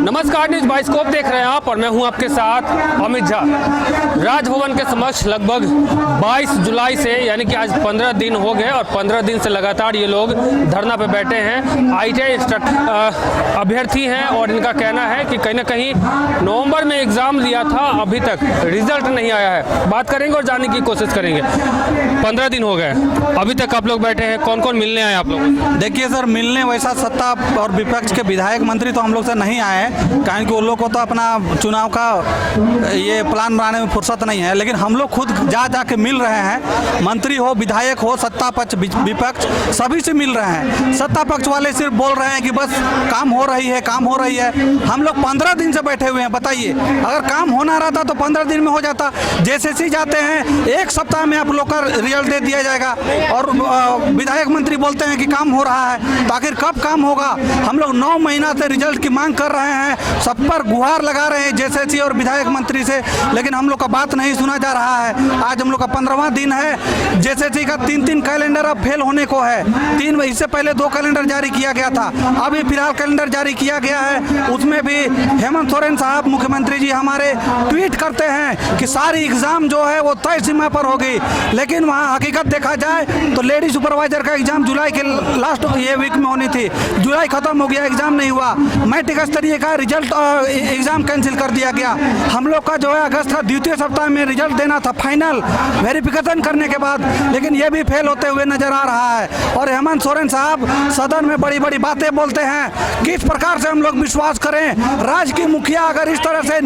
नमस्कार, news bioscope देख रहे हैं आप और मैं हूं आपके साथ अमित झा। राजभवन के समक्ष लगभग 22 जुलाई से यानी कि आज 15 दिन हो गए और 15 दिन से लगातार ये लोग धरना पे बैठे हैं। ITI अभ्यर्थी हैं और इनका कहना है कि कहीं ना कहीं नवंबर में एग्जाम दिया था, अभी तक रिजल्ट नहीं आया है। बात करेंगे और जानने की कोशिश करेंगे। 15 दिन हो गए, अभी तक आप लोग बैठे हैं। कौन कौन मिलने आए आप लोग? देखिए सर, मिलने वैसा सत्ता और विपक्ष के विधायक मंत्री तो हम लोग से नहीं आए हैं, कारण कि उन लोग को तो अपना चुनाव का ये प्लान बनाने में फुर्सत नहीं है। लेकिन हम लोग खुद जा के मिल रहे हैं। मंत्री हो, विधायक हो, सत्ता पक्ष विपक्ष सभी से मिल रहे हैं। सत्ता पक्ष वाले सिर्फ बोल रहे हैं कि बस काम हो रही है, काम हो रही है। हम लोग 15 दिन से बैठे हुए हैं। बताइए, अगर काम होना रहता तो 15 दिन में हो जाता। JSSC जाते हैं, एक सप्ताह में आप लोग का रिजल्ट दे दिया जाएगा और विधायक मंत्री बोलते हैं कि काम हो रहा है। तो आखिर कब काम होगा? हम लोग 9 महीना से रिजल्ट की मांग कर रहे हैं, सब पर गुहार लगा रहे हैं JSSC और विधायक मंत्री से, लेकिन हम लोग का बात नहीं सुना जा रहा है। आज हम लोग का 15वां दिन है। JSSC का 3 कैलेंडर अब फेल होने को है। इससे पहले 2 कैलेंडर जारी किया गया था, अभी फिलहाल कैलेंडर जारी किया गया है। उसमें भी हेमंत सोरेन साहब मुख्यमंत्री जी हमारे ट्वीट करते हैं कि सारी एग्जाम जो है वो तय सीमा पर होगी, लेकिन वहाँ हकीकत देखा जाए तो लेडी सुपरवाइजर का एग्जाम जुलाई के लास्ट ये वीक में होनी थी। जुलाई खत्म हो गया, एग्जाम नहीं हुआ। मैट्रिक स्तरीय का रिजल्ट एग्जाम कैंसिल कर दिया गया। हम लोग का जो है अगस्त का द्वितीय सप्ताह में रिजल्ट देना था फाइनल वेरिफिकेशन करने के बाद, लेकिन ये भी फेल होते हुए नजर आ रहा है। और हेमंत सोरेन साहब सदन में बड़ी बड़ी बातें बोलते हैं। किस प्रकार से हम लोग विश्वास करें? राज्य की मुखिया अगर इस तरह से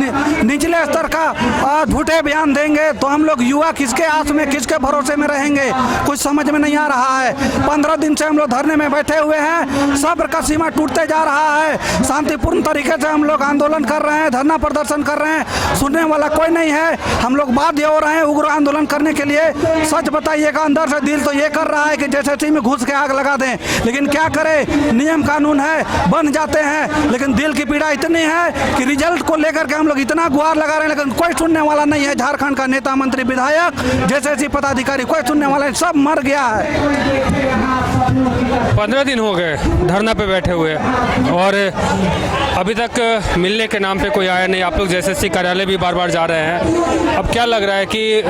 निचले स्तर का झूठे बयान देंगे तो हम लोग युवा किसके आस में, किसके भरोसे में रहेंगे? कुछ समझ में नहीं आ रहा है। 15 दिन से हम लोग धरने में बैठे हुए हैं। सब्र का सीमा टूटते जा रहा है। शांतिपूर्ण तरीके से हम लोग आंदोलन कर रहे हैं, धरना प्रदर्शन कर रहे हैं। सुनने वाला कोई नहीं है। हम लोग बाध्य हो रहे हैं उग्र आंदोलन करने के लिए। सच बताइएगा, अंदर से दिल तो ये कर रहा है कि JSSC में घुस के आग लगा दें, लेकिन क्या करें, नियम कानून है, बन जाते हैं। लेकिन दिल की पीड़ा इतनी है कि रिजल्ट को लेकर के हम लोग इतना गुहार लगा रहे हैं, लेकिन कोई सुनने वाला नहीं है। झारखंड का नेता, मंत्री, विधायक, JSSC पदाधिकारी, कोई सुनने वाला नहीं, सब मर गया है। 15 दिन हो गए धरना पे बैठे हुए और अभी तक मिलने के नाम पे कोई आया नहीं। आप लोग JSSC कार्यालय भी बार बार जा रहे हैं। अब क्या लग रहा है कि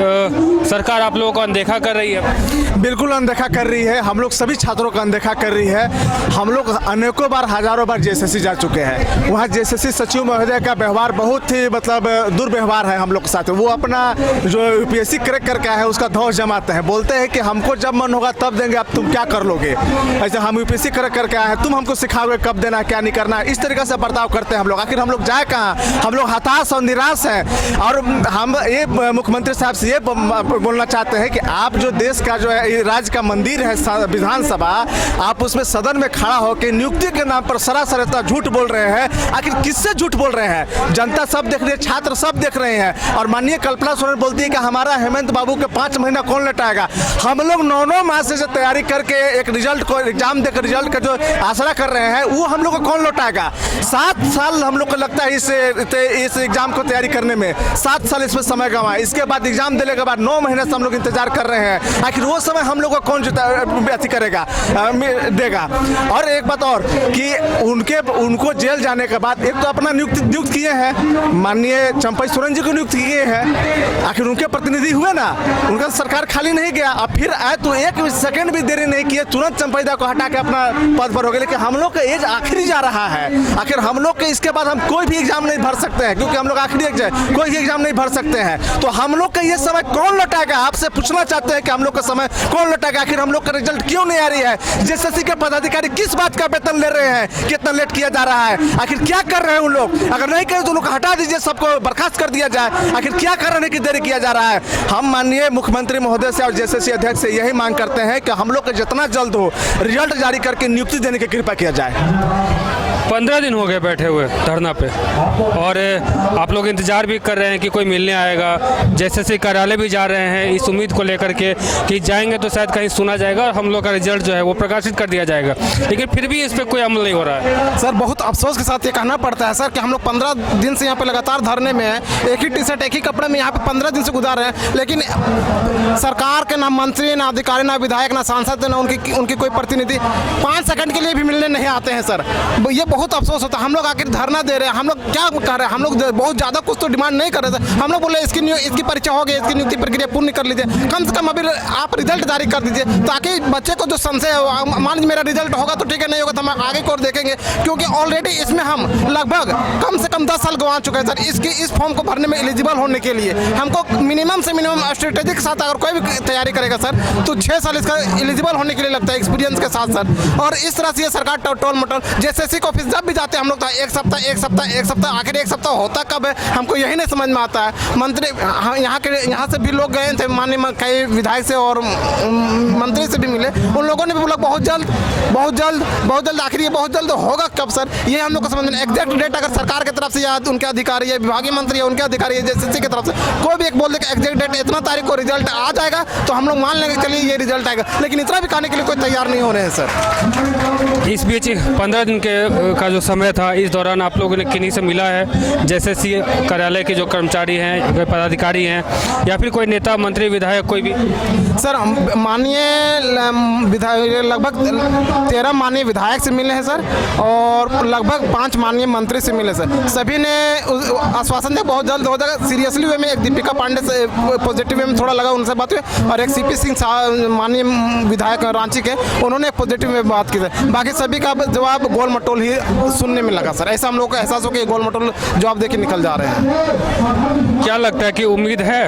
सरकार आप लोगों को अनदेखा कर रही है? बिल्कुल अनदेखा कर रही है। हम लोग सभी छात्रों का अनदेखा कर रही है। हम लोग अनेकों बार, हजारों बार JSSC जा चुके हैं। वहाँ JSSC सचिव महोदय का व्यवहार बहुत ही दुर्व्यवहार है हम लोग के साथ। वो अपना जो UPSC क्रैक करके है उसका धौस जमाते हैं, बोलते हैं कि हमको जब मन होगा तब देंगे, अब तुम क्या कर लोगे? ऐसे हम UPSC क्रैक करके आए हैं, तुम हमको सिखाओगे कब देना, क्या नहीं करना। इस तरीके से बर्ताव करते हैं हम लोग। आखिर हम लोग जाए कहाँ? हम लोग हताश और निराश हैं। और हम ये मुख्यमंत्री साहब से ये बोलना चाहते हैं कि आप जो देश का जो है राज्य का मंदिर है विधानसभा, आप उसमें सदन में खड़ा होकर नियुक्ति के नाम पर सरासर इतना झूठ बोल रहे हैं। आखिर किससे झूठ बोल रहे हैं? जनता सब देख रही है, छात्र सब देख रहे हैं। और माननीय कल्पना सोरेन बोलती है कि हमारा हेमंत बाबू के 5 महीना कौन लौटाएगा? हम लोग 9 माह से तैयारी करके एक रिजल्ट को एग्जाम देकर रिजल्ट का जो आसरा कर रहे हैं, वो हम लोग को कौन लौटाएगा? 7 साल हम लोग को लगता है इस एग्जाम को तैयारी करने में। 7 साल इसमें समय गंवा। इसके बाद एग्जाम देने के बाद 9 महीने से हम लोग इंतजार कर रहे हैं। आखिर वो समय हम लोग को कौन करेगा, देगा? और एक बात और कि उनको जेल जाने के बाद एक तो अपना नियुक्त किए हैं, माननीय चंपई सोरेन जी को नियुक्त किए हैं। आखिर उनके प्रतिनिधि हुए ना, उनका सरकार खाली नहीं गया। अब फिर आए तो 1 सेकंड भी देरी नहीं किए, तुरंत चंपईदा को हटा के अपना पद पर हो गए। लेकिन हम लोग का एज आखिरी जा रहा है। आखिर हम लोग के इसके बाद हम कोई भी एग्जाम नहीं भर सकते हैं, क्योंकि हम लोग आखिरी कोई एग्जाम नहीं भर सकते हैं। तो हम लोग का ये समय कौन लौटाएगा? आपसे पूछना चाहते हैं कि हम लोग का समय कौन लौटाएगा? आखिर हम लोग का रिजल्ट क्यों नहीं आ रही है? JSSC के पदाधिकारी किस बात का वेतन ले रहे हैं? कितना लेट किया जा रहा है? आखिर क्या कर रहे हैं उन लोग? अगर नहीं करें तो उनको हटा दीजिए, सबको बर्खास्त कर दिया जाए। आखिर क्या करने की देरी किया जा रहा है? हम माननीय मुख्यमंत्री महोदय से और JSSC अध्यक्ष से यही मांग करते हैं कि हम लोग को जितना जल्द हो रिजल्ट जारी करके नियुक्ति देने की कृपा किया जाए। 15 दिन हो गए बैठे हुए धरना पे और आप लोग इंतजार भी कर रहे हैं कि कोई मिलने आएगा। JSSC कार्यालय भी जा रहे हैं इस उम्मीद को लेकर के कि जाएंगे तो शायद कहीं सुना जाएगा और हम लोग का रिजल्ट जो है वो प्रकाशित कर दिया जाएगा, लेकिन फिर भी इस पर कोई अमल नहीं हो रहा है। सर, बहुत अफसोस के साथ ये कहना पड़ता है सर कि हम लोग 15 दिन से यहाँ पे लगातार धरने में हैं। एक ही टी-शर्ट, एक ही कपड़े में यहाँ पे 15 दिन से गुजार रहे हैं, लेकिन सरकार के ना मंत्री, ना अधिकारी, ना विधायक, ना सांसद, ना उनकी कोई प्रतिनिधि 5 सेकंड के लिए भी मिलने नहीं आते हैं सर। ये बहुत अफसोस होता है। हम लोग आखिर धरना दे रहे हैं, हम लोग क्या कर रहे हैं, हम लोग बहुत ज़्यादा कुछ तो डिमांड नहीं कर रहे थे। हम लोग बोले इसकी परीक्षा हो गई, इसकी नियुक्ति प्रक्रिया पूर्ण कर लीजिए, कम से कम अभी आप रिजल्ट जारी कर दीजिए, ताकि बच्चे को जो संशय है, मान लीजिए मेरा रिजल्ट होगा तो ठीक है, नहीं होगा तो हम आगे को देखेंगे, क्योंकि ऑलरेडी इसमें हम लगभग कम से कम 10 साल गंवा चुके हैं सर। इस फॉर्म को भरने में एलिजिबल होने के लिए हमको मिनिमम से मिनिमम स्ट्रेटेजी के साथ अगर कोई भी तैयारी करेगा सर तो 6 साल इसका एलिजिबल होने के लिए लगता है, एक्सपीरियंस के साथ सर। और इस तरह से ये सरकार टोल मटोल जेएसएससी को ऑफिस जब भी जाते हैं हम लोग तो एक सप्ताह आखिर एक सप्ताह होता कब है हमको यही नहीं समझ में आता है। मंत्री यहाँ से भी लोग गए थे, माननीय कई विधायक से और मंत्री से भी मिले, उन लोगों ने भी बोला बहुत जल्द आखिर ये बहुत जल्द होगा कब सर, ये हम लोग को समझ में एग्जैक्ट डेट अगर सरकार की तरफ से या उनके अधिकारी या विभागीय मंत्री या उनके अधिकारी या जेएसएससी की तरफ से कोई भी एक बोल दे एग्जैक्ट डेट इतना तारीख को रिजल्ट आ जाएगा तो हम लोग मान लेंगे चलिए ये रिजल्ट आएगा, लेकिन इतना भी कहने के लिए कोई तैयार नहीं हो रहे हैं सर। इस बीच 15 दिन का जो समय था, इस दौरान आप लोगों ने किन्हीं से मिला है, जेएसएससी कार्यालय के जो कर्मचारी हैं, कोई पदाधिकारी हैं या फिर कोई नेता मंत्री विधायक कोई भी? सर माननीय विधायक लगभग 13 माननीय विधायक से मिले हैं सर, और लगभग 5 माननीय मंत्री से मिले सर। सभी ने आश्वासन दिया बहुत जल्द हो जाएगा। सीरियसली वे में एक दीपिका पांडे से पॉजिटिव वे में थोड़ा लगा, उनसे बात हुई, और एक सीपी सिंह माननीय विधायक रांची के, उन्होंने पॉजिटिव में बात की सर। बाकी सभी का जवाब गोल मटोल ही सुनने में लगा सर। ऐसा हम लोग का एहसास हो कि गोल मटोल जवाब देके निकल जा रहे हैं। क्या लगता है कि उम्मीद है,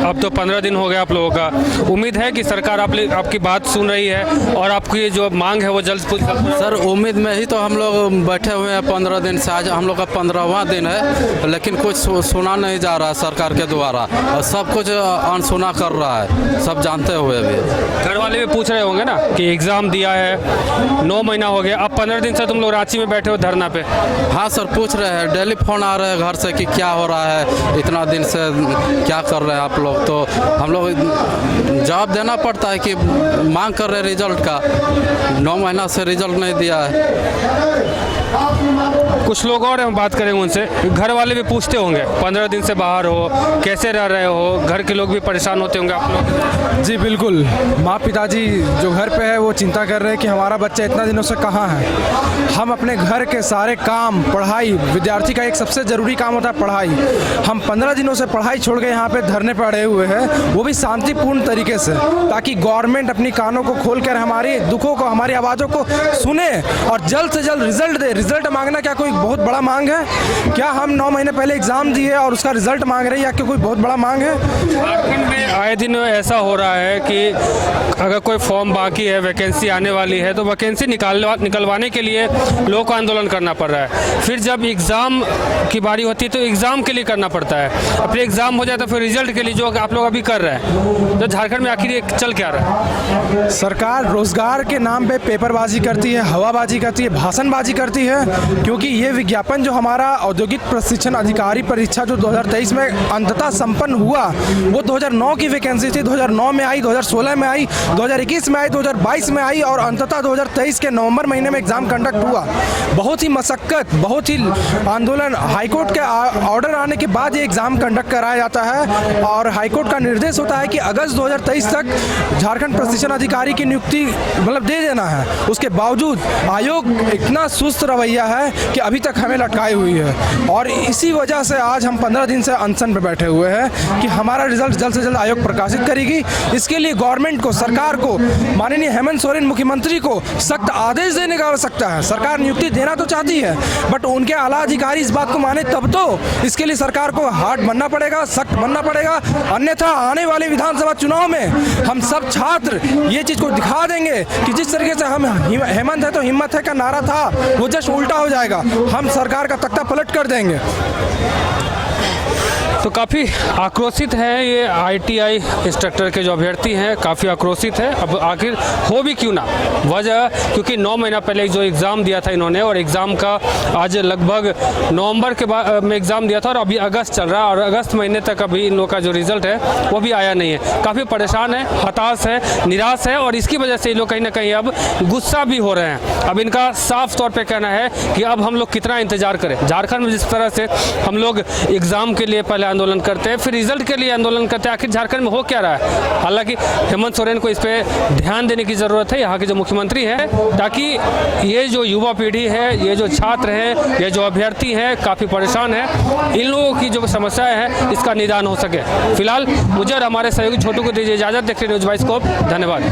अब तो 15 दिन हो गया आप लोगों का, उम्मीद है कि सरकार आपकी बात सुन रही है और आपकी जो मांग है वो जल्द सर उम्मीद में ही तो हम लोग बैठे हुए हैं 15 दिन से। आज हम लोग का 15वां दिन है, लेकिन कुछ सुना नहीं जा रहा है सरकार के द्वारा, और सब कुछ अनसुना कर रहा है, सब जानते हुए भी। घर वाले भी पूछ रहे होंगे ना कि एग्ज़ाम दिया है, 9 महीना हो गया, अब 15 दिन से तुम लोग रांची में बैठे हो धरना पे? हाँ सर, पूछ रहे हैं, डेली फ़ोन आ रहे हैं घर से कि क्या हो रहा है, इतना दिन से क्या कर रहे हैं आप लोग। तो हम लोग जवाब देना पड़ता है कि मांग कर रहे हैं रिजल्ट का, 9 महीना से रिजल्ट नहीं दिया है। कुछ लोग और हम बात करेंगे उनसे, घर वाले भी पूछते होंगे 15 दिन से बाहर हो, कैसे रह रहे हो, घर के लोग भी परेशान होते होंगे आप लोग? जी बिल्कुल, माँ पिताजी जो घर पे है वो चिंता कर रहे हैं कि हमारा बच्चा इतना दिनों से कहाँ है। हम अपने घर के सारे काम, पढ़ाई, विद्यार्थी का एक सबसे ज़रूरी काम होता है पढ़ाई, हम 15 दिनों से पढ़ाई छोड़ के यहाँ पे धरने पर अड़े हुए हैं, वो भी शांतिपूर्ण तरीके से, ताकि गवर्नमेंट अपनी कानों को खोल कर हमारे दुखों को, हमारी आवाज़ों को सुने और जल्द से जल्द रिजल्ट दे। रिजल्ट मांगना क्या कोई बहुत बड़ा मांग है? क्या हम 9 महीने पहले एग्ज़ाम दिए और उसका रिजल्ट मांग रहे हैं, या क्या कोई बहुत बड़ा मांग है? झारखंड में आए दिन ऐसा हो रहा है कि अगर कोई फॉर्म बाकी है, वैकेंसी आने वाली है, तो वैकेंसी निकलवाने के लिए लोग को आंदोलन करना पड़ रहा है। फिर जब एग्ज़ाम की बारी होती है तो एग्ज़ाम के लिए करना पड़ता है, फिर एग्ज़ाम हो जाए तो फिर रिजल्ट के लिए जो आप लोग अभी कर रहे हैं। तो झारखंड में आखिर ये चल क्या रहा है? सरकार रोजगार के नाम पे पेपरबाजी करती है, हवाबाजी करती है, भाषणबाजी करती है, क्योंकि ये विज्ञापन जो हमारा औद्योगिक प्रशिक्षण अधिकारी परीक्षा जो 2023 में अंततः संपन्न हुआ, वो 2009 की वैकेंसी थी, 2009 में आई, 2016 में आई, 2021 में आई, 2022 में आई, और अंततः 2023 के नवंबर महीने में एग्ज़ाम कंडक्ट हुआ। बहुत ही मशक्क़त, बहुत ही आंदोलन, हाईकोर्ट के ऑर्डर आने के बाद ये एग्ज़ाम कंडक्ट कराया जाता है, और हाईकोर्ट का निर्देश होता है कि अगस्त 2023 तक झारखंड प्रशिक्षण अधिकारी की नियुक्ति मतलब दे देना है। उसके बावजूद आयोग इतना सुस्त रवैया है कि अभी तक हमें लटकाई हुई है, और इसी वजह से आज हम 15 दिन से अनशन पर बैठे हुए हैं कि हमारा रिजल्ट जल्द से जल्द आयोग प्रकाशित करेगी। इसके लिए गवर्नमेंट को, सरकार को, माननीय हेमंत सोरेन मुख्यमंत्री को सख्त आदेश देने का आवश्यकता है। सरकार नियुक्ति देना तो चाहती है, बट उनके आला अधिकारी इस बात को माने तब तो। इसके लिए सरकार को हार्ड बनना पड़ेगा, सख्त बनना पड़ेगा, अन्यथा आने वाले विधानसभा चुनाव में हम सब छात्र ये चीज़ को दिखा देंगे कि जिस तरीके से हम हेमंत है तो हिम्मत है का नारा था, वो जस्ट उल्टा हो जाएगा। हम सरकार का तख्ता पलट कर देंगे। तो काफ़ी आक्रोशित है ये ITI इंस्ट्रक्टर के जो अभ्यर्थी हैं, काफ़ी आक्रोशित है। अब आखिर हो भी क्यों ना, वजह क्योंकि 9 महीना पहले जो एग्ज़ाम दिया था इन्होंने, और एग्ज़ाम का आज लगभग नवंबर के बाद में एग्ज़ाम दिया था और अभी अगस्त चल रहा है, और अगस्त महीने तक अभी इन लोगों का जो रिज़ल्ट है वो भी आया नहीं है। काफ़ी परेशान है, हताश है, निराश है, और इसकी वजह से ये लोग कहीं ना कहीं अब गुस्सा भी हो रहे हैं। अब इनका साफ तौर पर कहना है कि अब हम लोग कितना इंतज़ार करें। झारखंड में जिस तरह से हम लोग एग्ज़ाम के लिए पहले आंदोलन करते हैं, फिर रिजल्ट के लिए आंदोलन करते हैं। आखिर झारखंड में हो क्या रहा है? हालांकि हेमंत सोरेन को इस पर ध्यान देने की ज़रूरत है, यहाँ के जो मुख्यमंत्री है, ताकि ये जो युवा पीढ़ी है, ये जो छात्र हैं, ये जो अभ्यर्थी हैं, काफ़ी परेशान है, इन लोगों की जो समस्याएं हैं इसका निदान हो सके। फिलहाल मुझे और हमारे सहयोगी छोटू को दीजिए इजाज़त। देखते न्यूज़ बाइस्कोप। धन्यवाद।